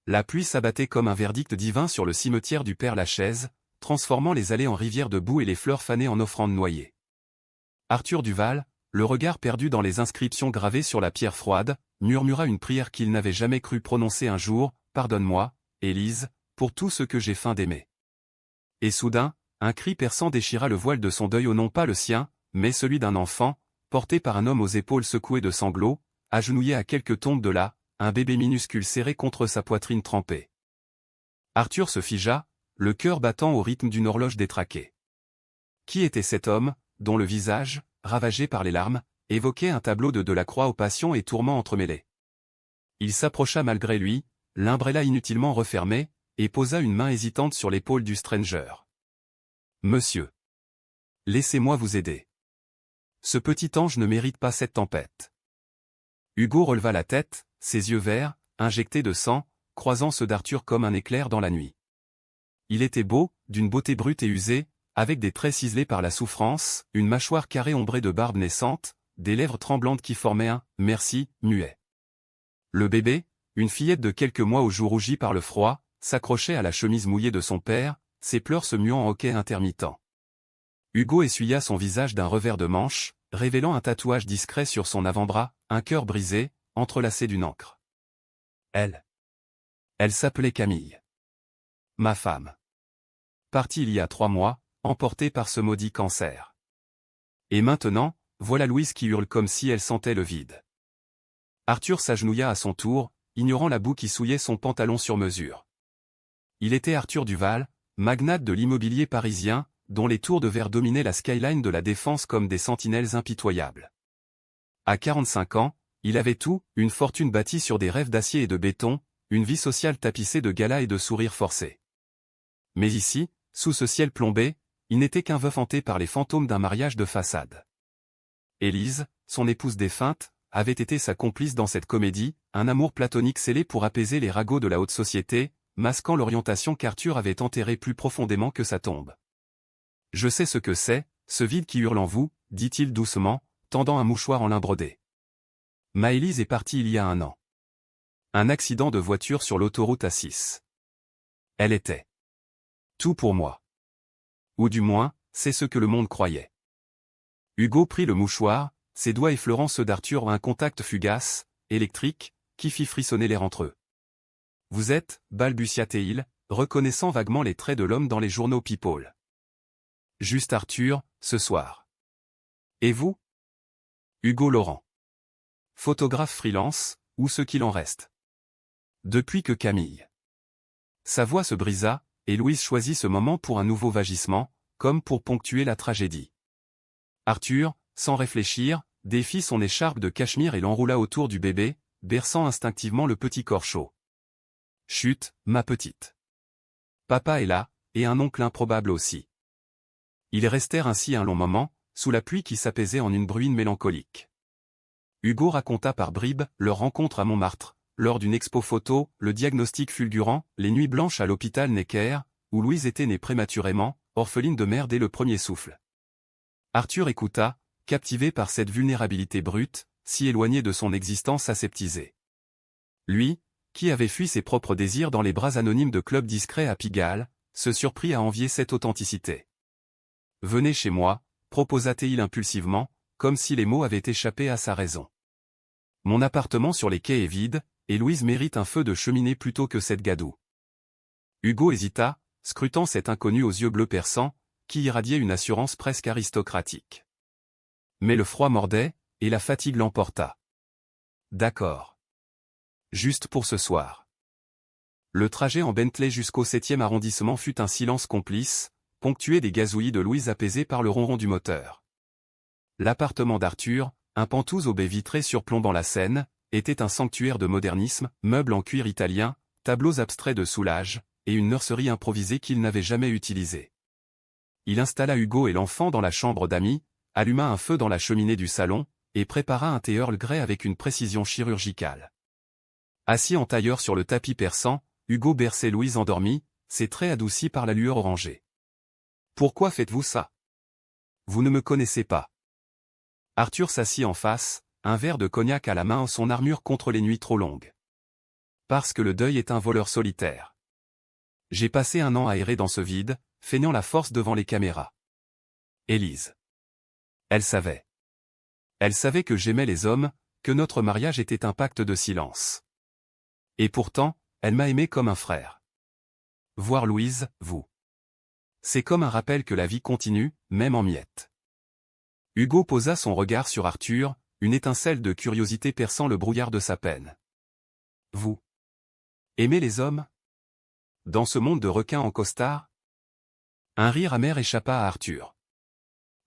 La pluie s'abattait comme un verdict divin sur le cimetière du Père-Lachaise, transformant les allées en rivières de boue et les fleurs fanées en offrandes noyées. Arthur Duval, le regard perdu dans les inscriptions gravées sur la pierre froide, murmura une prière qu'il n'avait jamais cru prononcer un jour, « Pardonne-moi, Élise, pour tout ce que j'ai feint d'aimer. » Et soudain, un cri perçant déchira le voile de son deuil, non pas le sien, mais celui d'un enfant, porté par un homme aux épaules secouées de sanglots, agenouillé à quelques tombes de là, un bébé minuscule serré contre sa poitrine trempée. Arthur se figea, le cœur battant au rythme d'une horloge détraquée. Qui était cet homme, dont le visage, ravagé par les larmes, évoquait un tableau de Delacroix aux passions et tourments entremêlés? Il s'approcha malgré lui, l'imbrella inutilement refermée, et posa une main hésitante sur l'épaule du stranger. « Monsieur. Laissez-moi vous aider. Ce petit ange ne mérite pas cette tempête. » Hugo releva la tête, ses yeux verts, injectés de sang, croisant ceux d'Arthur comme un éclair dans la nuit. Il était beau, d'une beauté brute et usée, avec des traits ciselés par la souffrance, une mâchoire carrée ombrée de barbe naissante, des lèvres tremblantes qui formaient un « merci » muet. Le bébé, une fillette de quelques mois aux joues rougies par le froid, s'accrochait à la chemise mouillée de son père, ses pleurs se muant en hoquets intermittents. Hugo essuya son visage d'un revers de manche, révélant un tatouage discret sur son avant-bras, un cœur brisé, entrelacé d'une encre. Elle s'appelait Camille. Ma femme. Partie il y a 3 mois, emportée par ce maudit cancer. Et maintenant, voilà Louise qui hurle comme si elle sentait le vide. Arthur s'agenouilla à son tour, ignorant la boue qui souillait son pantalon sur mesure. Il était Arthur Duval, magnate de l'immobilier parisien, dont les tours de verre dominaient la skyline de la Défense comme des sentinelles impitoyables. À 45 ans, il avait tout, une fortune bâtie sur des rêves d'acier et de béton, une vie sociale tapissée de galas et de sourires forcés. Mais ici, sous ce ciel plombé, il n'était qu'un veuf hanté par les fantômes d'un mariage de façade. Élise, son épouse défunte, avait été sa complice dans cette comédie, un amour platonique scellé pour apaiser les ragots de la haute société, masquant l'orientation qu'Arthur avait enterrée plus profondément que sa tombe. « Je sais ce que c'est, ce vide qui hurle en vous, » dit-il doucement, tendant un mouchoir en lin brodé. « Ma Élise est partie il y a 1 an. Un accident de voiture sur l'autoroute A6. Elle était tout pour moi. Ou du moins, c'est ce que le monde croyait. » Hugo prit le mouchoir, ses doigts effleurant ceux d'Arthur à un contact fugace, électrique, qui fit frissonner l'air entre eux. « Vous êtes, » balbutia-t-il, reconnaissant vaguement les traits de l'homme dans les journaux People. « Juste Arthur, ce soir. » « Et vous ? » Hugo Laurent. Photographe freelance, ou ce qu'il en reste. Depuis que Camille. Sa voix se brisa, et Louise choisit ce moment pour un nouveau vagissement, comme pour ponctuer la tragédie. Arthur, sans réfléchir, défit son écharpe de cachemire et l'enroula autour du bébé, berçant instinctivement le petit corps chaud. « Chut, ma petite. Papa est là, et un oncle improbable aussi. » Ils restèrent ainsi un long moment, sous la pluie qui s'apaisait en une bruine mélancolique. Hugo raconta par bribes leur rencontre à Montmartre, lors d'une expo photo, le diagnostic fulgurant, les nuits blanches à l'hôpital Necker, où Louise était née prématurément, orpheline de mère dès le premier souffle. Arthur écouta, captivé par cette vulnérabilité brute, si éloignée de son existence aseptisée. Lui, qui avait fui ses propres désirs dans les bras anonymes de clubs discrets à Pigalle, se surprit à envier cette authenticité. « Venez chez moi », proposa-t-il impulsivement, comme si les mots avaient échappé à sa raison. « Mon appartement sur les quais est vide, et Louise mérite un feu de cheminée plutôt que cette gadoue. » Hugo hésita, scrutant cet inconnu aux yeux bleus perçants, qui irradiait une assurance presque aristocratique. Mais le froid mordait, et la fatigue l'emporta. « D'accord. Juste pour ce soir. » Le trajet en Bentley jusqu'au 7e arrondissement fut un silence complice, ponctué des gazouillis de Louise apaisés par le ronron du moteur. L'appartement d'Arthur, un pantouse aux baies vitrées surplombant la Seine, était un sanctuaire de modernisme, meubles en cuir italien, tableaux abstraits de Soulages, et une nurserie improvisée qu'il n'avait jamais utilisée. Il installa Hugo et l'enfant dans la chambre d'amis, alluma un feu dans la cheminée du salon, et prépara un thé Earl Grey avec une précision chirurgicale. Assis en tailleur sur le tapis perçant, Hugo berçait Louise endormie, ses traits adoucis par la lueur orangée. « Pourquoi faites-vous ça? Vous ne me connaissez pas. » Arthur s'assit en face, un verre de cognac à la main, son armure contre les nuits trop longues. Parce que le deuil est un voleur solitaire. J'ai passé un an à errer dans ce vide, feignant la force devant les caméras. Élise. Elle savait. Elle savait que j'aimais les hommes, que notre mariage était un pacte de silence. Et pourtant, elle m'a aimé comme un frère. Voir Louise, vous. C'est comme un rappel que la vie continue, même en miettes. Hugo posa son regard sur Arthur, une étincelle de curiosité perçant le brouillard de sa peine. Vous. Aimez les hommes? Dans ce monde de requins en costard? Un rire amer échappa à Arthur.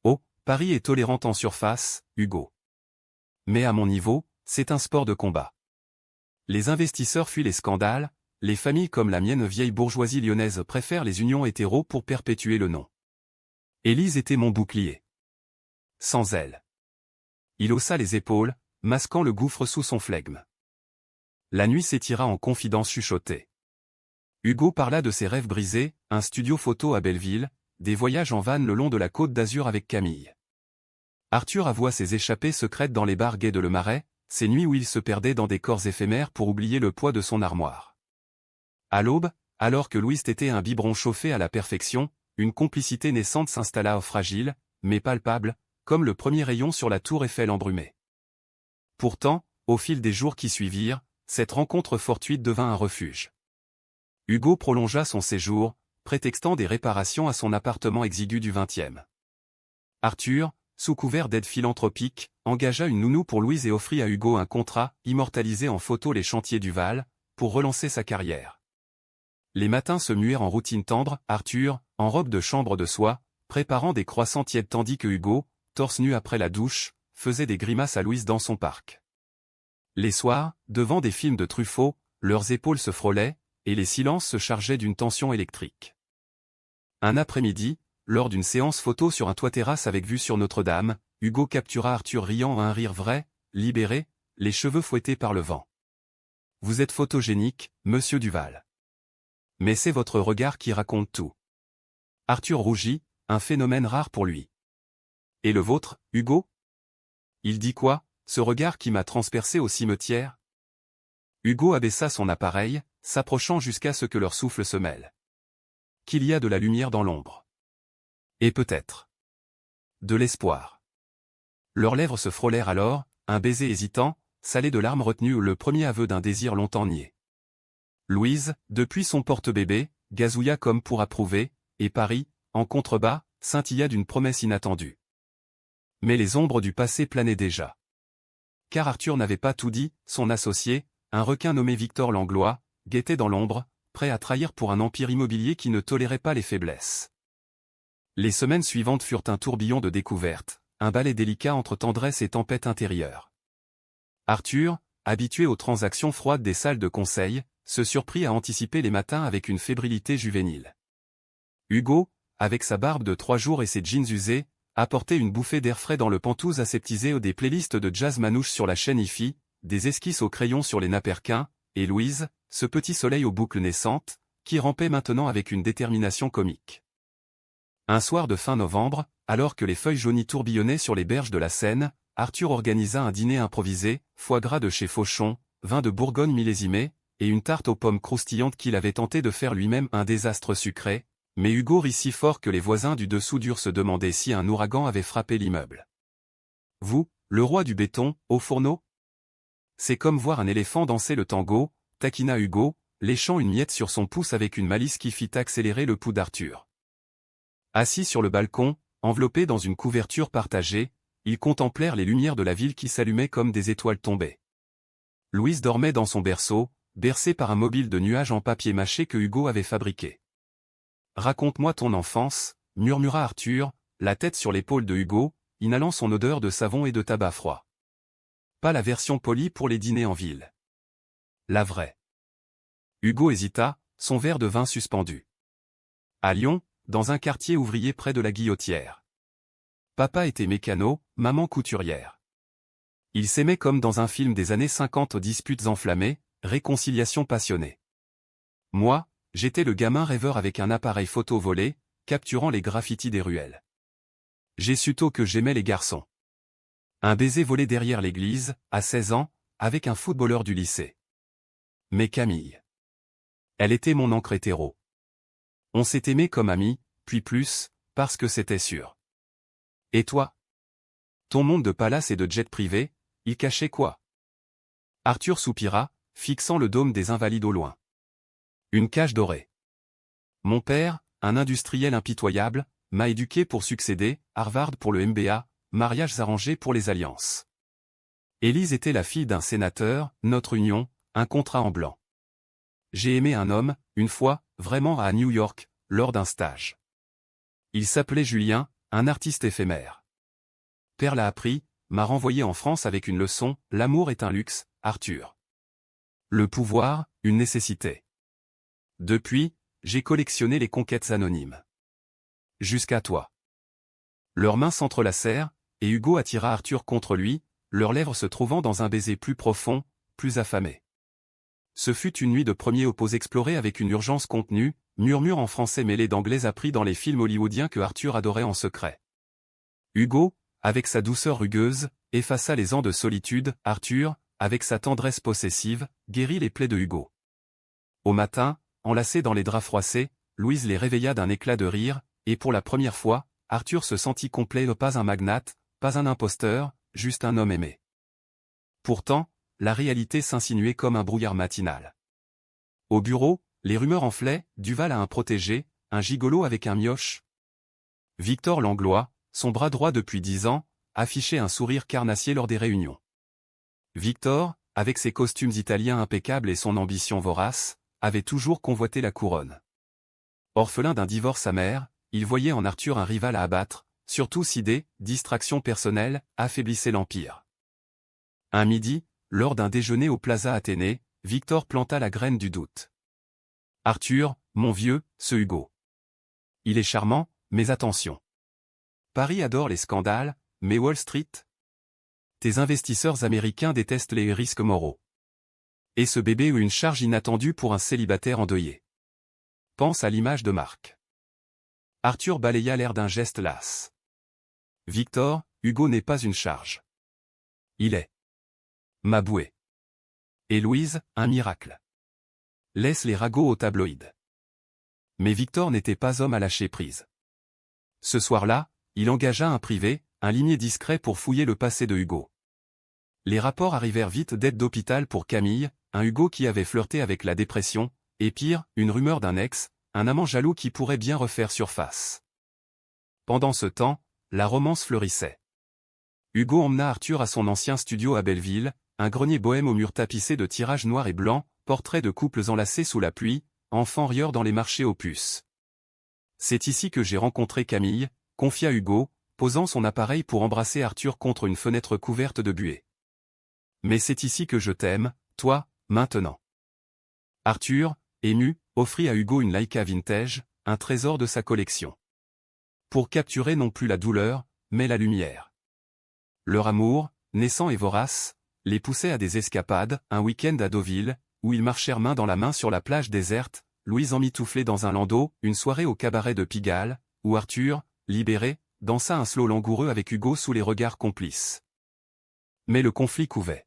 Oh, Paris est tolérante en surface, Hugo. Mais à mon niveau, c'est un sport de combat. Les investisseurs fuient les scandales, les familles comme la mienne vieille bourgeoisie lyonnaise préfèrent les unions hétéros pour perpétuer le nom. Élise était mon bouclier. Sans elle. Il haussa les épaules, masquant le gouffre sous son flegme. La nuit s'étira en confidences chuchotées. Hugo parla de ses rêves brisés, un studio photo à Belleville, des voyages en van le long de la côte d'Azur avec Camille. Arthur avoua ses échappées secrètes dans les bars gays de Le Marais, ces nuits où il se perdait dans des corps éphémères pour oublier le poids de son armoire. À l'aube, alors que Louise tétait un biberon chauffé à la perfection, une complicité naissante s'installa fragile, mais palpable, comme le premier rayon sur la tour Eiffel embrumée. Pourtant, au fil des jours qui suivirent, cette rencontre fortuite devint un refuge. Hugo prolongea son séjour, prétextant des réparations à son appartement exigu du 20e. Arthur, sous couvert d'aide philanthropique, engagea une nounou pour Louise et offrit à Hugo un contrat, immortalisé en photo les chantiers du Val, pour relancer sa carrière. Les matins se muèrent en routine tendre, Arthur, en robe de chambre de soie, préparant des croissants tièdes tandis que Hugo, torse nu après la douche, faisait des grimaces à Louise dans son parc. Les soirs, devant des films de Truffaut, leurs épaules se frôlaient, et les silences se chargeaient d'une tension électrique. Un après-midi, lors d'une séance photo sur un toit-terrasse avec vue sur Notre-Dame, Hugo captura Arthur riant à un rire vrai, libéré, les cheveux fouettés par le vent. « Vous êtes photogénique, monsieur Duval. Mais c'est votre regard qui raconte tout. » Arthur rougit, un phénomène rare pour lui. « Et le vôtre, Hugo ? » Il dit quoi, ce regard qui m'a transpercé au cimetière ? Hugo abaissa son appareil, s'approchant jusqu'à ce que leur souffle se mêle. Qu'il y a de la lumière dans l'ombre. Et peut-être de l'espoir. Leurs lèvres se frôlèrent alors, un baiser hésitant, salé de larmes retenues ou le premier aveu d'un désir longtemps nié. Louise, depuis son porte-bébé, gazouilla comme pour approuver, et Paris, en contrebas, scintilla d'une promesse inattendue. Mais les ombres du passé planaient déjà. Car Arthur n'avait pas tout dit, son associé, un requin nommé Victor Langlois, guettait dans l'ombre, prêt à trahir pour un empire immobilier qui ne tolérait pas les faiblesses. Les semaines suivantes furent un tourbillon de découvertes, un balai délicat entre tendresse et tempête intérieure. Arthur, habitué aux transactions froides des salles de conseil, se surprit à anticiper les matins avec une fébrilité juvénile. Hugo, avec sa barbe de 3 jours et ses jeans usés, apportait une bouffée d'air frais dans le Penthouse aseptisé des playlists de jazz manouche sur la chaîne IFI, des esquisses au crayon sur les naperquins, et Louise, ce petit soleil aux boucles naissantes, qui rampait maintenant avec une détermination comique. Un soir de fin novembre, alors que les feuilles jaunies tourbillonnaient sur les berges de la Seine, Arthur organisa un dîner improvisé, foie gras de chez Fauchon, vin de Bourgogne millésimé, et une tarte aux pommes croustillantes qu'il avait tenté de faire lui-même un désastre sucré, mais Hugo rit si fort que les voisins du dessous durent se demander si un ouragan avait frappé l'immeuble. « Vous, le roi du béton, au fourneau ? C'est comme voir un éléphant danser le tango, » taquina Hugo, léchant une miette sur son pouce avec une malice qui fit accélérer le pouls d'Arthur. Assis sur le balcon, enveloppés dans une couverture partagée, ils contemplèrent les lumières de la ville qui s'allumaient comme des étoiles tombées. Louise dormait dans son berceau, bercée par un mobile de nuages en papier mâché que Hugo avait fabriqué. « Raconte-moi ton enfance » murmura Arthur, la tête sur l'épaule de Hugo, inhalant son odeur de savon et de tabac froid. Pas la version polie pour les dîners en ville. La vraie. Hugo hésita, son verre de vin suspendu. À Lyon, dans un quartier ouvrier près de la Guillotière. Papa était mécano, maman couturière. Ils s'aimaient comme dans un film des années 50 aux disputes enflammées, réconciliation passionnée. Moi, j'étais le gamin rêveur avec un appareil photo volé, capturant les graffitis des ruelles. J'ai su tôt que j'aimais les garçons. Un baiser volé derrière l'église, à 16 ans, avec un footballeur du lycée. Mais Camille. Elle était mon encre hétéro. On s'est aimé comme amis, puis plus, parce que c'était sûr. Et toi? Ton monde de palace et de jet privé, il cachait quoi? Arthur soupira, fixant le dôme des Invalides au loin. Une cage dorée. Mon père, un industriel impitoyable, m'a éduqué pour succéder, Harvard pour le MBA, mariages arrangés pour les alliances. Élise était la fille d'un sénateur, notre union, un contrat en blanc. J'ai aimé un homme, une fois, vraiment à New York, lors d'un stage. Il s'appelait Julien, un artiste éphémère. Père l'a appris, m'a renvoyé en France avec une leçon, l'amour est un luxe, Arthur. Le pouvoir, une nécessité. Depuis, j'ai collectionné les conquêtes anonymes. Jusqu'à toi. Leurs mains s'entrelacèrent, et Hugo attira Arthur contre lui, leurs lèvres se trouvant dans un baiser plus profond, plus affamé. Ce fut une nuit de premiers opposés explorés avec une urgence contenue, murmure en français mêlé d'anglais appris dans les films hollywoodiens que Arthur adorait en secret. Hugo, avec sa douceur rugueuse, effaça les ans de solitude, Arthur, avec sa tendresse possessive, guérit les plaies de Hugo. Au matin, enlacés dans les draps froissés, Louise les réveilla d'un éclat de rire, et pour la première fois, Arthur se sentit complet, pas un magnate, pas un imposteur, juste un homme aimé. Pourtant, la réalité s'insinuait comme un brouillard matinal. Au bureau, les rumeurs enflaient, Duval a un protégé, un gigolo avec un mioche. Victor Langlois, son bras droit depuis 10 ans, affichait un sourire carnassier lors des réunions. Victor, avec ses costumes italiens impeccables et son ambition vorace, avait toujours convoité la couronne. Orphelin d'un divorce amer, il voyait en Arthur un rival à abattre, surtout si des distractions personnelles affaiblissaient l'empire. Un midi, lors d'un déjeuner au Plaza Athénée, Victor planta la graine du doute. Arthur, mon vieux, ce Hugo. Il est charmant, mais attention. Paris adore les scandales, mais Wall Street? Tes investisseurs américains détestent les risques moraux. Et ce bébé ou une charge inattendue pour un célibataire endeuillé. Pense à l'image de marque. Arthur balaya l'air d'un geste las. Victor, Hugo n'est pas une charge. Il est ma bouée. Et Louise, un miracle. Laisse les ragots aux tabloïds. Mais Victor n'était pas homme à lâcher prise. Ce soir-là, il engagea un privé, un limier discret pour fouiller le passé de Hugo. Les rapports arrivèrent vite d'aide d'hôpital pour Camille, un Hugo qui avait flirté avec la dépression, et pire, une rumeur d'un ex, un amant jaloux qui pourrait bien refaire surface. Pendant ce temps, la romance fleurissait. Hugo emmena Arthur à son ancien studio à Belleville, un grenier bohème aux murs tapissés de tirages noirs et blancs, portraits de couples enlacés sous la pluie, enfants rieurs dans les marchés aux puces. C'est ici que j'ai rencontré Camille, confia Hugo, posant son appareil pour embrasser Arthur contre une fenêtre couverte de buée. Mais c'est ici que je t'aime, toi, maintenant. Arthur, ému, offrit à Hugo une Leica vintage, un trésor de sa collection. Pour capturer non plus la douleur, mais la lumière. Leur amour, naissant et vorace, les poussait à des escapades, un week-end à Deauville, où ils marchèrent main dans la main sur la plage déserte, Louise emmitouflée dans un landau, une soirée au cabaret de Pigalle, où Arthur, libéré, dansa un slow langoureux avec Hugo sous les regards complices. Mais le conflit couvait.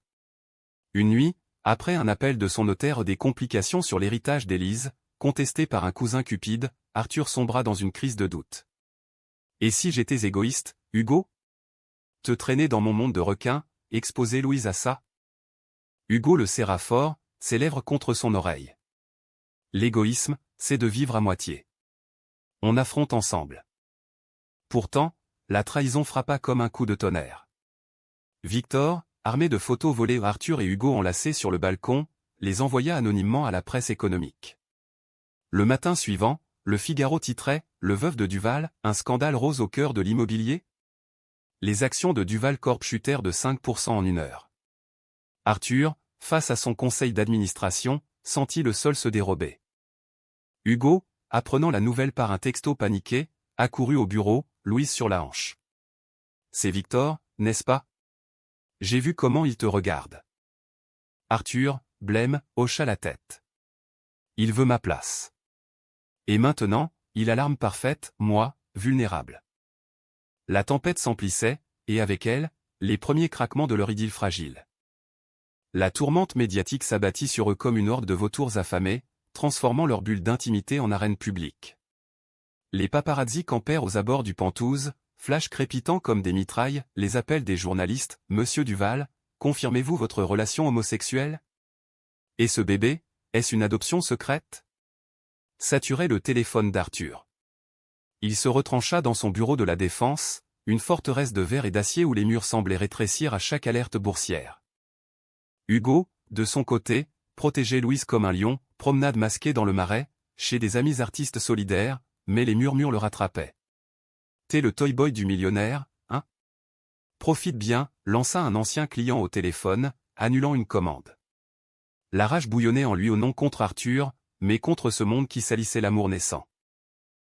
Une nuit, après un appel de son notaire des complications sur l'héritage d'Élise, contesté par un cousin cupide, Arthur sombra dans une crise de doute. Et si j'étais égoïste, Hugo? Te traîner dans mon monde de requin, exposer Louise à ça? Hugo le serra fort, ses lèvres contre son oreille. L'égoïsme, c'est de vivre à moitié. On affronte ensemble. Pourtant, la trahison frappa comme un coup de tonnerre. Victor, armé de photos volées Arthur et Hugo enlacés sur le balcon, les envoya anonymement à la presse économique. Le matin suivant, le Figaro titrait « Le veuf de Duval, un scandale rose au cœur de l'immobilier ?» Les actions de Duval Corp chutèrent de 5% en une heure. Arthur, face à son conseil d'administration, sentit le sol se dérober. Hugo, apprenant la nouvelle par un texto paniqué, accourut au bureau, Louise sur la hanche. « C'est Victor, n'est-ce pas? J'ai vu comment il te regarde. » Arthur, blême, hocha la tête. « Il veut ma place. Et maintenant, il a l'arme parfaite, moi, vulnérable. » La tempête s'emplissait, et avec elle, les premiers craquements de leur idylle fragile. La tourmente médiatique s'abattit sur eux comme une horde de vautours affamés, transformant leur bulle d'intimité en arène publique. Les paparazzis campèrent aux abords du Penthouse, flash crépitant comme des mitrailles, les appels des journalistes. « Monsieur Duval, confirmez-vous votre relation homosexuelle? Et ce bébé, est-ce une adoption secrète ?» Saturait le téléphone d'Arthur. Il se retrancha dans son bureau de la Défense, une forteresse de verre et d'acier où les murs semblaient rétrécir à chaque alerte boursière. Hugo, de son côté, protégeait Louise comme un lion, promenade masquée dans le Marais, chez des amis artistes solidaires, mais les murmures le rattrapaient. « T'es le toy-boy du millionnaire, hein? Profite bien, lança un ancien client au téléphone, annulant une commande. La rage bouillonnait en lui non contre Arthur, mais contre ce monde qui salissait l'amour naissant.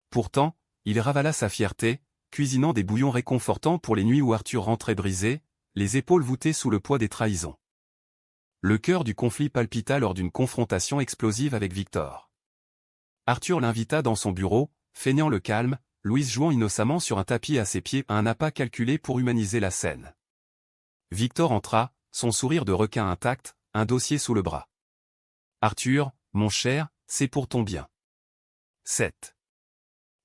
Pourtant, il ravala sa fierté, cuisinant des bouillons réconfortants pour les nuits où Arthur rentrait brisé, les épaules voûtées sous le poids des trahisons. Le cœur du conflit palpita lors d'une confrontation explosive avec Victor. Arthur l'invita dans son bureau, feignant le calme, Louise jouant innocemment sur un tapis à ses pieds, un appât calculé pour humaniser la scène. Victor entra, son sourire de requin intact, un dossier sous le bras. « Arthur, mon cher, c'est pour ton bien. » 7.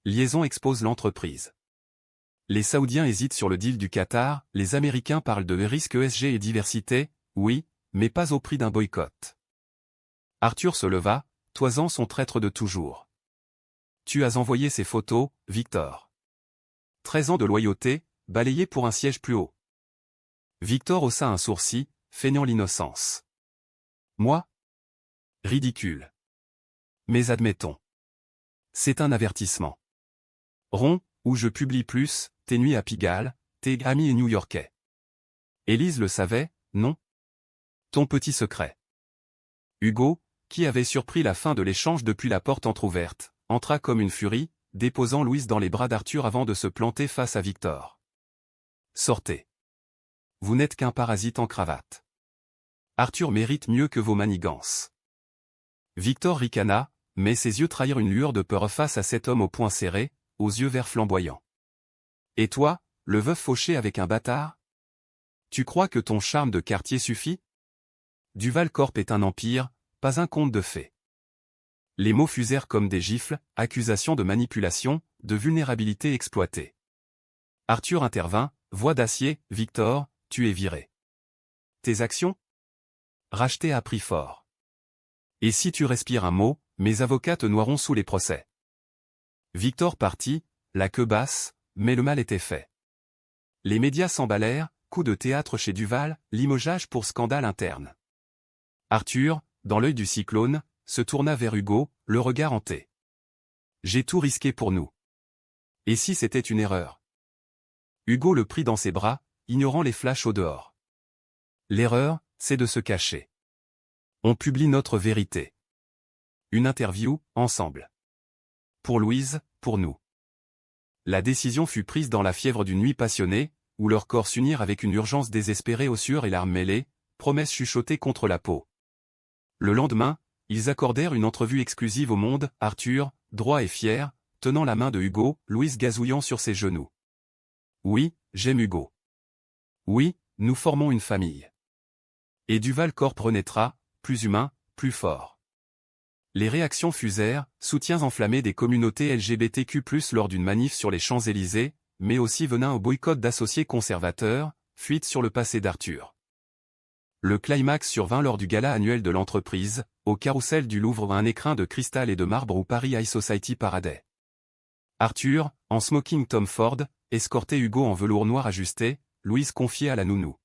Liaison expose l'entreprise. Les Saoudiens hésitent sur le deal du Qatar, les Américains parlent de risque ESG et diversité, oui, mais pas au prix d'un boycott. Arthur se leva, toisant son traître de toujours. « Tu as envoyé ces photos, Victor. 13 ans de loyauté, balayés pour un siège plus haut. » Victor haussa un sourcil, feignant l'innocence. « Moi ? Ridicule. Mais admettons. C'est un avertissement. Rond, où je publie plus, tes nuits à Pigalle, tes amis new-yorkais. Élise le savait, non ? Ton petit secret. » Hugo, qui avait surpris la fin de l'échange depuis la porte entr'ouverte, entra comme une furie, déposant Louise dans les bras d'Arthur avant de se planter face à Victor. « Sortez. Vous n'êtes qu'un parasite en cravate. Arthur mérite mieux que vos manigances. » Victor ricana, mais ses yeux trahirent une lueur de peur face à cet homme au poing serré, aux yeux verts flamboyants. « Et toi, le veuf fauché avec un bâtard? Tu crois que ton charme de quartier suffit? Duval Corp est un empire, pas un conte de fées. » Les mots fusèrent comme des gifles, accusations de manipulation, de vulnérabilité exploitée. Arthur intervint, voix d'acier, « Victor, tu es viré. Tes actions? Rachetées à prix fort. Et si tu respires un mot, mes avocats te noieront sous les procès. » Victor partit, la queue basse, mais le mal était fait. Les médias s'emballèrent, coup de théâtre chez Duval, limogeage pour scandale interne. Arthur, dans l'œil du cyclone, se tourna vers Hugo, le regard hanté. « J'ai tout risqué pour nous. Et si c'était une erreur ?» Hugo le prit dans ses bras, ignorant les flashs au dehors. « L'erreur, c'est de se cacher. On publie notre vérité. Une interview, ensemble. Pour Louise, pour nous. » La décision fut prise dans la fièvre d'une nuit passionnée, où leurs corps s'unirent avec une urgence désespérée aux sueurs et larmes mêlées, promesses chuchotées contre la peau. Le lendemain, ils accordèrent une entrevue exclusive au Monde, Arthur, droit et fier, tenant la main de Hugo, Louise gazouillant sur ses genoux. « Oui, j'aime Hugo. Oui, nous formons une famille. Et Duval Corp renaîtra, plus humain, plus fort. » Les réactions fusèrent, soutiens enflammés des communautés LGBTQ+, lors d'une manif sur les Champs-Élysées, mais aussi venin au boycott d'associés conservateurs, fuite sur le passé d'Arthur. Le climax survint lors du gala annuel de l'entreprise, au carrousel du Louvre, un écrin de cristal et de marbre où Paris High Society paradait. Arthur, en smoking Tom Ford, escortait Hugo en velours noir ajusté, Louise confiée à la nounou.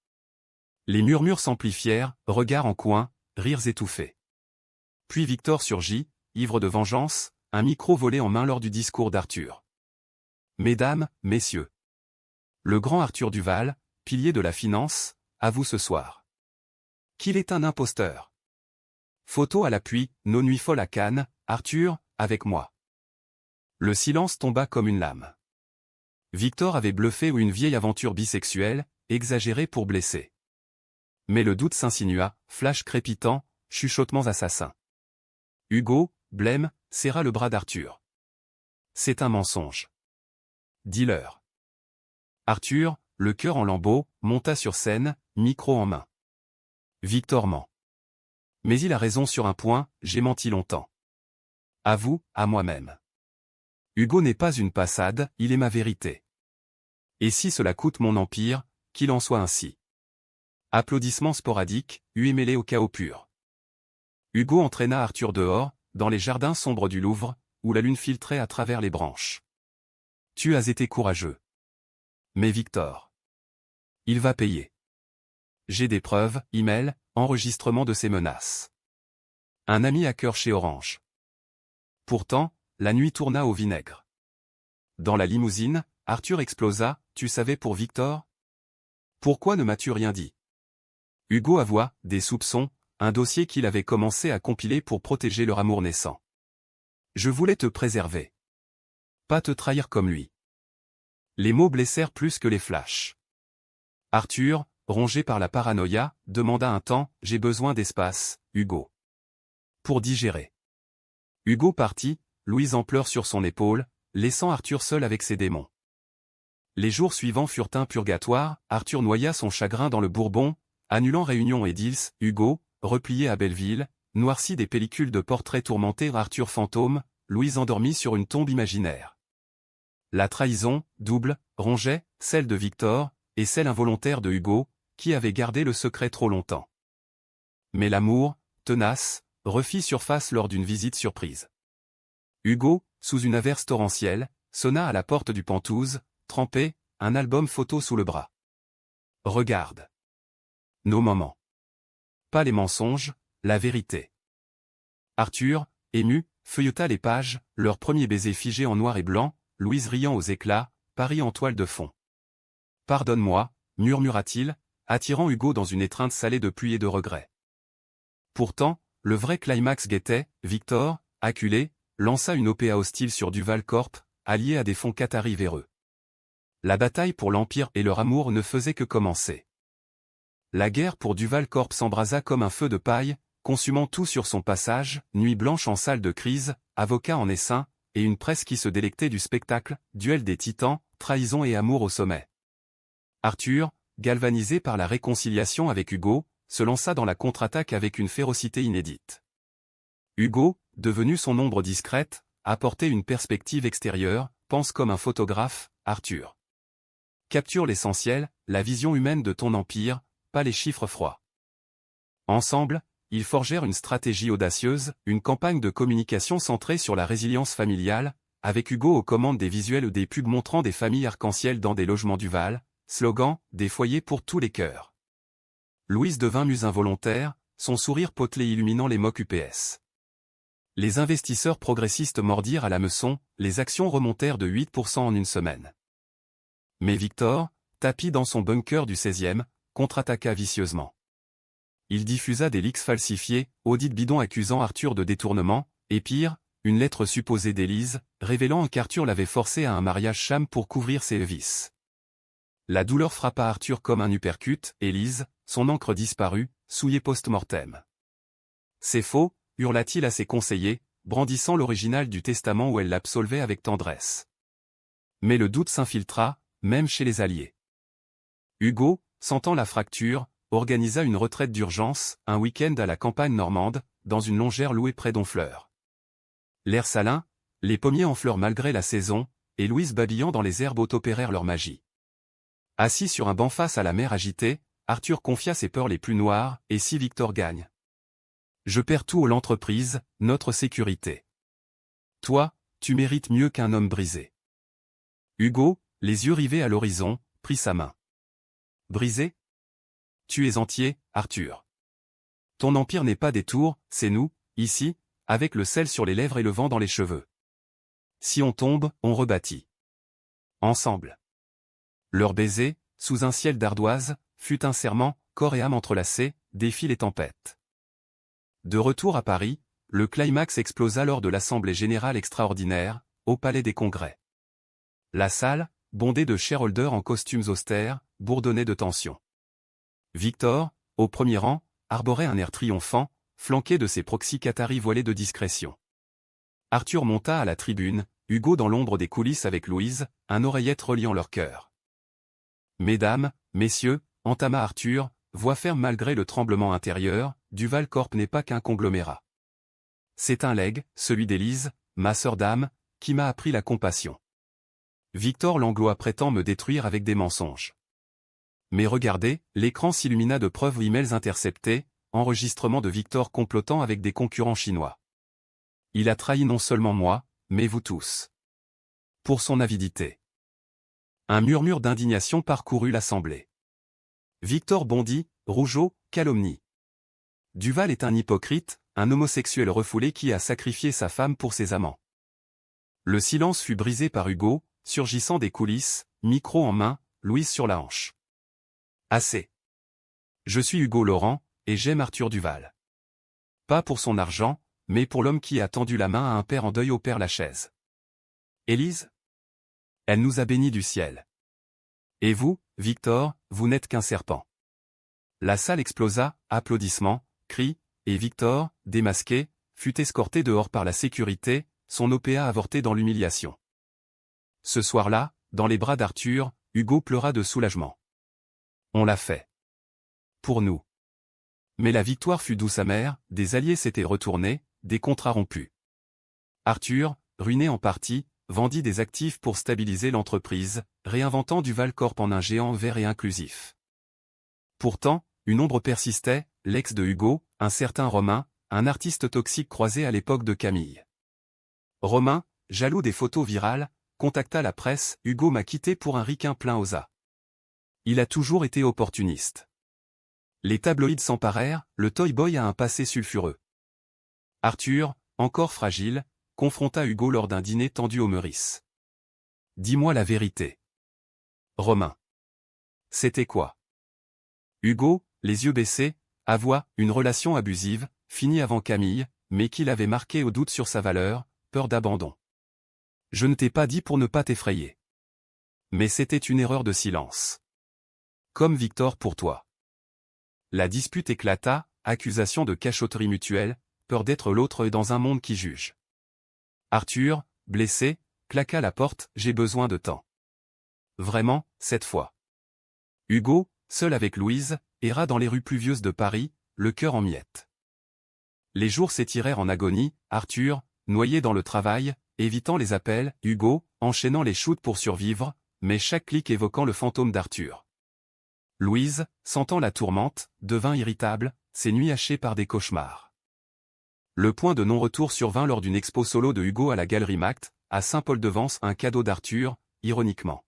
Les murmures s'amplifièrent, regards en coin, rires étouffés. Puis Victor surgit, ivre de vengeance, un micro volé en main lors du discours d'Arthur. « Mesdames, messieurs. Le grand Arthur Duval, pilier de la finance, avoue ce soir qu'il est un imposteur. Photo à l'appui, nos nuits folles à Cannes, Arthur, avec moi. » Le silence tomba comme une lame. Victor avait bluffé ou une vieille aventure bisexuelle, exagérée pour blesser. Mais le doute s'insinua, flash crépitant, chuchotements assassins. Hugo, blême, serra le bras d'Arthur. « C'est un mensonge. Dis-leur. » Arthur, le cœur en lambeaux, monta sur scène, micro en main. Victor ment. Mais il a raison sur un point, j'ai menti longtemps. À vous, à moi-même. Hugo n'est pas une passade, il est ma vérité. Et si cela coûte mon empire, qu'il en soit ainsi. Applaudissements sporadiques, huée mêlés au chaos pur. Hugo entraîna Arthur dehors, dans les jardins sombres du Louvre, où la lune filtrait à travers les branches. Tu as été courageux. Mais Victor. Il va payer. J'ai des preuves, email, enregistrement de ses menaces. Un ami hacker chez Orange. Pourtant, la nuit tourna au vinaigre. Dans la limousine, Arthur explosa, tu savais pour Victor? Pourquoi ne m'as-tu rien dit? Hugo avoua, des soupçons, un dossier qu'il avait commencé à compiler pour protéger leur amour naissant. Je voulais te préserver. Pas te trahir comme lui. Les mots blessèrent plus que les flashs. Arthur, rongé par la paranoïa, demanda un temps, j'ai besoin d'espace, Hugo. Pour digérer. Hugo partit, Louise en pleurs sur son épaule, laissant Arthur seul avec ses démons. Les jours suivants furent un purgatoire, Arthur noya son chagrin dans le Bourbon, annulant réunions et deals, Hugo, replié à Belleville, noirci des pellicules de portraits tourmentés Arthur fantôme, Louise endormie sur une tombe imaginaire. La trahison, double, rongeait, celle de Victor, et celle involontaire de Hugo, qui avait gardé le secret trop longtemps. Mais l'amour, tenace, refit surface lors d'une visite surprise. Hugo, sous une averse torrentielle, sonna à la porte du Penthouse, trempé, un album photo sous le bras. Regarde. Nos moments. Pas les mensonges, la vérité. Arthur, ému, feuilleta les pages, leur premier baiser figé en noir et blanc, Louise riant aux éclats, Paris en toile de fond. Pardonne-moi, murmura-t-il, attirant Hugo dans une étreinte salée de pluie et de regret. Pourtant, le vrai climax guettait, Victor, acculé, lança une OPA hostile sur Duval Corp, allié à des fonds qataris véreux. La bataille pour l'Empire et leur amour ne faisait que commencer. La guerre pour Duval Corp s'embrasa comme un feu de paille, consumant tout sur son passage, nuit blanche en salle de crise, avocat en essaim, et une presse qui se délectait du spectacle, duel des titans, trahison et amour au sommet. Arthur, galvanisé par la réconciliation avec Hugo, se lança dans la contre-attaque avec une férocité inédite. Hugo, devenu son ombre discrète, apportait une perspective extérieure, pense comme un photographe, Arthur. Capture l'essentiel, la vision humaine de ton empire, pas les chiffres froids. Ensemble, ils forgèrent une stratégie audacieuse, une campagne de communication centrée sur la résilience familiale, avec Hugo aux commandes des visuels ou des pubs montrant des familles arc-en-ciel dans des logements du Val, slogan, des foyers pour tous les cœurs. Louise devint muse involontaire, son sourire potelé illuminant les mocs UPS. Les investisseurs progressistes mordirent à l'hameçon, les actions remontèrent de 8% en une semaine. Mais Victor, tapi dans son bunker du 16e, contre-attaqua vicieusement. Il diffusa des leaks falsifiés, audits bidons accusant Arthur de détournement, et pire, une lettre supposée d'Élise, révélant qu'Arthur l'avait forcé à un mariage sham pour couvrir ses vices. La douleur frappa Arthur comme un uppercut, Élise, son encre disparut, souillée post-mortem. C'est faux, hurla-t-il à ses conseillers, brandissant l'original du testament où elle l'absolvait avec tendresse. Mais le doute s'infiltra, même chez les alliés. Hugo, sentant la fracture, organisa une retraite d'urgence, un week-end à la campagne normande, dans une longère louée près d'Honfleur. L'air salin, les pommiers en fleurs malgré la saison, et Louise babillant dans les herbes opérèrent leur magie. Assis sur un banc face à la mer agitée, Arthur confia ses peurs les plus noires, et si Victor gagne? Je perds tout à l'entreprise, notre sécurité. Toi, tu mérites mieux qu'un homme brisé. Hugo, les yeux rivés à l'horizon, prit sa main. Brisé? Tu es entier, Arthur. Ton empire n'est pas des tours, c'est nous, ici, avec le sel sur les lèvres et le vent dans les cheveux. Si on tombe, on rebâtit. Ensemble. Leur baiser, sous un ciel d'ardoise, fut un serment, corps et âme entrelacés, défient les tempêtes. De retour à Paris, le climax explosa lors de l'Assemblée générale extraordinaire, au Palais des Congrès. La salle, bondée de shareholders en costumes austères, bourdonnait de tension. Victor, au premier rang, arborait un air triomphant, flanqué de ses proxys qataris voilés de discrétion. Arthur monta à la tribune, Hugo dans l'ombre des coulisses avec Louise, un oreillette reliant leur cœur. « Mesdames, messieurs » entama Arthur, voix ferme malgré le tremblement intérieur, Duval Corp n'est pas qu'un conglomérat. C'est un legs, celui d'Élise, ma sœur d'âme, qui m'a appris la compassion. Victor Langlois prétend me détruire avec des mensonges. Mais regardez, l'écran s'illumina de preuves emails interceptés, enregistrement de Victor complotant avec des concurrents chinois. Il a trahi non seulement moi, mais vous tous. Pour son avidité. Un murmure d'indignation parcourut l'assemblée. Victor bondit, Rougeau, calomnie. Duval est un hypocrite, un homosexuel refoulé qui a sacrifié sa femme pour ses amants. Le silence fut brisé par Hugo, surgissant des coulisses, micro en main, Louise sur la hanche. Assez. Je suis Hugo Laurent, et j'aime Arthur Duval. Pas pour son argent, mais pour l'homme qui a tendu la main à un père en deuil au père Lachaise. Élise? Elle nous a bénis du ciel. Et vous, Victor, vous n'êtes qu'un serpent. La salle explosa, applaudissements, cris, et Victor, démasqué, fut escorté dehors par la sécurité, son OPA avorté dans l'humiliation. Ce soir-là, dans les bras d'Arthur, Hugo pleura de soulagement. On l'a fait. Pour nous. Mais la victoire fut douce amère, des alliés s'étaient retournés, des contrats rompus. Arthur, ruiné en partie, vendit des actifs pour stabiliser l'entreprise, réinventant Duval Corp en un géant vert et inclusif. Pourtant, une ombre persistait, l'ex de Hugo, un certain Romain, un artiste toxique croisé à l'époque de Camille. Romain, jaloux des photos virales, contacta la presse, Hugo m'a quitté pour un ricain plein aux as. Il a toujours été opportuniste. Les tabloïds s'emparèrent, le Toy Boy a un passé sulfureux. Arthur, encore fragile, confronta Hugo lors d'un dîner tendu au Meurice. Dis-moi la vérité. Romain. C'était quoi? Hugo, les yeux baissés, avoua, une relation abusive, finie avant Camille, mais qui l'avait marqué au doute sur sa valeur, peur d'abandon. Je ne t'ai pas dit pour ne pas t'effrayer. Mais c'était une erreur de silence. Comme Victor pour toi. La dispute éclata, accusation de cachotterie mutuelle, peur d'être l'autre dans un monde qui juge. Arthur, blessé, claqua la porte, j'ai besoin de temps. Vraiment, cette fois. Hugo, seul avec Louise, erra dans les rues pluvieuses de Paris, le cœur en miettes. Les jours s'étirèrent en agonie, Arthur, noyé dans le travail, évitant les appels, Hugo, enchaînant les shoots pour survivre, mais chaque clic évoquant le fantôme d'Arthur. Louise, sentant la tourmente, devint irritable, ses nuits hachées par des cauchemars. Le point de non-retour survint lors d'une expo solo de Hugo à la Galerie Mact, à Saint-Paul-de-Vence, un cadeau d'Arthur, ironiquement.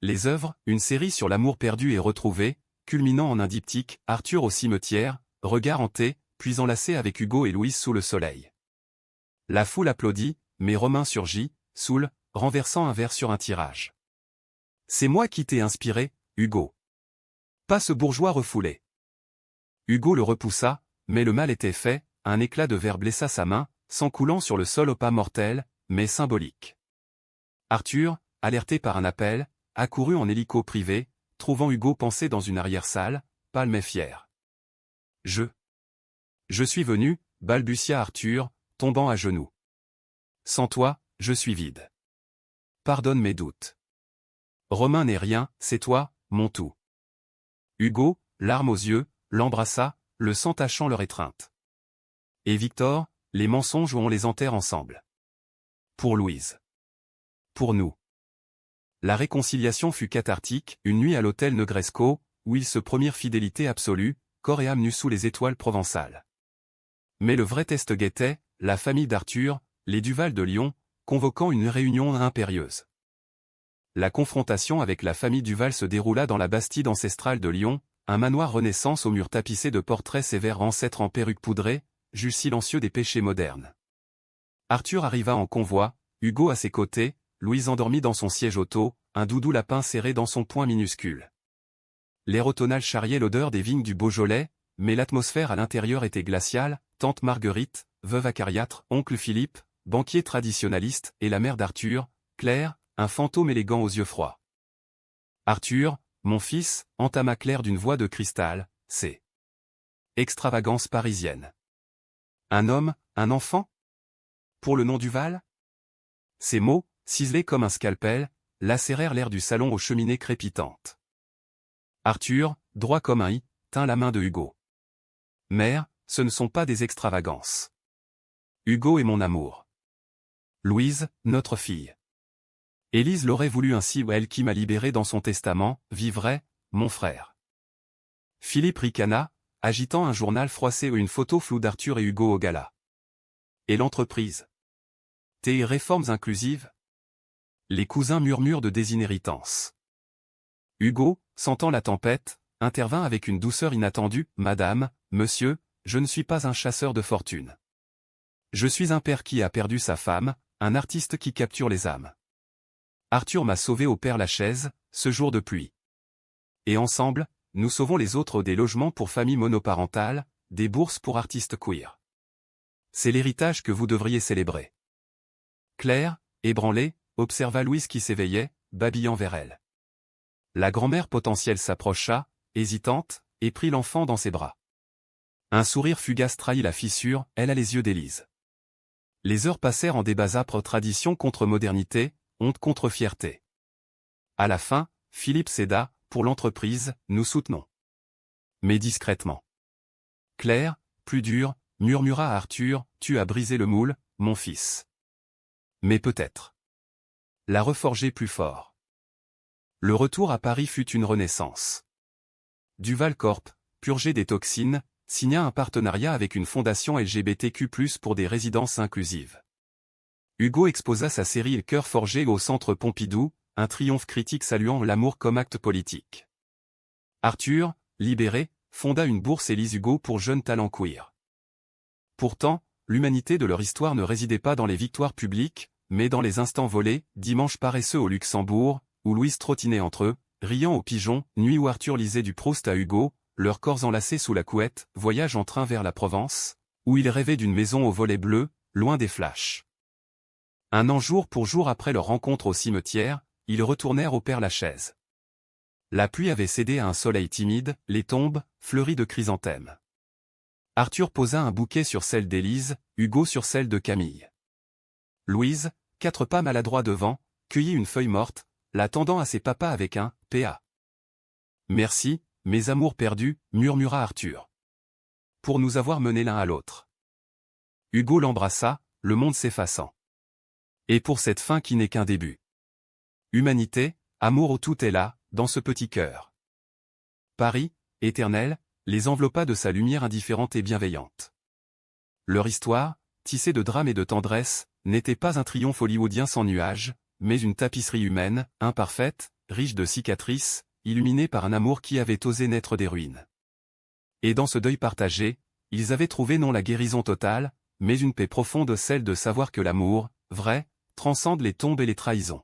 Les œuvres, une série sur l'amour perdu et retrouvé, culminant en un diptyque, Arthur au cimetière, regard hanté, puis enlacé avec Hugo et Louise sous le soleil. La foule applaudit, mais Romain surgit, saoul, renversant un verre sur un tirage. C'est moi qui t'ai inspiré, Hugo. Pas ce bourgeois refoulé. Hugo le repoussa, mais le mal était fait, un éclat de verre blessa sa main, s'encoulant sur le sol au pas mortel, mais symbolique. Arthur, alerté par un appel, accourut en hélico privé, trouvant Hugo pensé dans une arrière-salle, pâle mais fier. Je suis venu, balbutia Arthur, tombant à genoux. Sans toi, je suis vide. Pardonne mes doutes. Romain n'est rien, c'est toi, mon tout. Hugo, larmes aux yeux, l'embrassa, le sang tachant leur étreinte. Et Victor, les mensonges où on les enterre ensemble. Pour Louise. Pour nous. La réconciliation fut cathartique, une nuit à l'hôtel Negresco, où ils se promirent fidélité absolue, corps et âme nus sous les étoiles provençales. Mais le vrai test guettait, la famille d'Arthur, les Duval de Lyon, convoquant une réunion impérieuse. La confrontation avec la famille Duval se déroula dans la Bastide ancestrale de Lyon, un manoir Renaissance aux murs tapissés de portraits sévères ancêtres en perruque poudrée, juge silencieux des péchés modernes. Arthur arriva en convoi, Hugo à ses côtés, Louise endormie dans son siège auto, un doudou lapin serré dans son poing minuscule. L'air automnal charriait l'odeur des vignes du Beaujolais, mais l'atmosphère à l'intérieur était glaciale, tante Marguerite, veuve acariâtre, oncle Philippe, banquier traditionnaliste, et la mère d'Arthur, Claire, un fantôme élégant aux yeux froids. Arthur, mon fils, entama Claire d'une voix de cristal, c'est extravagance parisienne. Un homme, un enfant? Pour le nom Duval? Ces mots, ciselés comme un scalpel, lacérèrent l'air du salon aux cheminées crépitantes. Arthur, droit comme un i, tint la main de Hugo. Mère, ce ne sont pas des extravagances. Hugo est mon amour. Louise, notre fille. Élise l'aurait voulu ainsi ou elle qui m'a libéré dans son testament, vivrait, mon frère. Philippe ricana, agitant un journal froissé ou une photo floue d'Arthur et Hugo au gala. Et l'entreprise? Tes réformes inclusives? Les cousins murmurent de désinhéritance. Hugo, sentant la tempête, intervint avec une douceur inattendue. Madame, monsieur, je ne suis pas un chasseur de fortune. Je suis un père qui a perdu sa femme, un artiste qui capture les âmes. Arthur m'a sauvé au Père-Lachaise, ce jour de pluie. Et ensemble, nous sauvons les autres des logements pour familles monoparentales, des bourses pour artistes queer. C'est l'héritage que vous devriez célébrer. Claire, ébranlée, observa Louise qui s'éveillait, babillant vers elle. La grand-mère potentielle s'approcha, hésitante, et prit l'enfant dans ses bras. Un sourire fugace trahit la fissure, elle a les yeux d'Élise. Les heures passèrent en débats âpres, tradition contre modernité, honte contre fierté. À la fin, Philippe céda, pour l'entreprise, nous soutenons. Mais discrètement. Claire, plus dure, murmura à Arthur, tu as brisé le moule, mon fils. Mais peut-être. La reforger plus fort. Le retour à Paris fut une renaissance. Duval Corp, purgé des toxines, signa un partenariat avec une fondation LGBTQ+, pour des résidences inclusives. Hugo exposa sa série Le cœur forgé au Centre Pompidou, un triomphe critique saluant l'amour comme acte politique. Arthur, libéré, fonda une bourse Élise Hugo pour jeunes talents queer. Pourtant, l'humanité de leur histoire ne résidait pas dans les victoires publiques, mais dans les instants volés, dimanche paresseux au Luxembourg, où Louise trottinait entre eux, riant aux pigeons, nuit où Arthur lisait du Proust à Hugo, leurs corps enlacés sous la couette, voyage en train vers la Provence, où ils rêvaient d'une maison aux volets bleus, loin des flashs. Un an jour pour jour après leur rencontre au cimetière, ils retournèrent au Père-Lachaise. La pluie avait cédé à un soleil timide, les tombes, fleuries de chrysanthèmes. Arthur posa un bouquet sur celle d'Élise, Hugo sur celle de Camille. Louise, 4 pas maladroits devant, cueillit une feuille morte, la tendant à ses papas avec un « P.A. ». « Merci, mes amours perdus », murmura Arthur. « Pour nous avoir menés l'un à l'autre. » Hugo l'embrassa, le monde s'effaçant. Et pour cette fin qui n'est qu'un début. Humanité, amour où tout est là, dans ce petit cœur. Paris, éternel, les enveloppa de sa lumière indifférente et bienveillante. Leur histoire, tissée de drame et de tendresse, n'était pas un triomphe hollywoodien sans nuages, mais une tapisserie humaine, imparfaite, riche de cicatrices, illuminée par un amour qui avait osé naître des ruines. Et dans ce deuil partagé, ils avaient trouvé non la guérison totale, mais une paix profonde, celle de savoir que l'amour, vrai, transcende les tombes et les trahisons.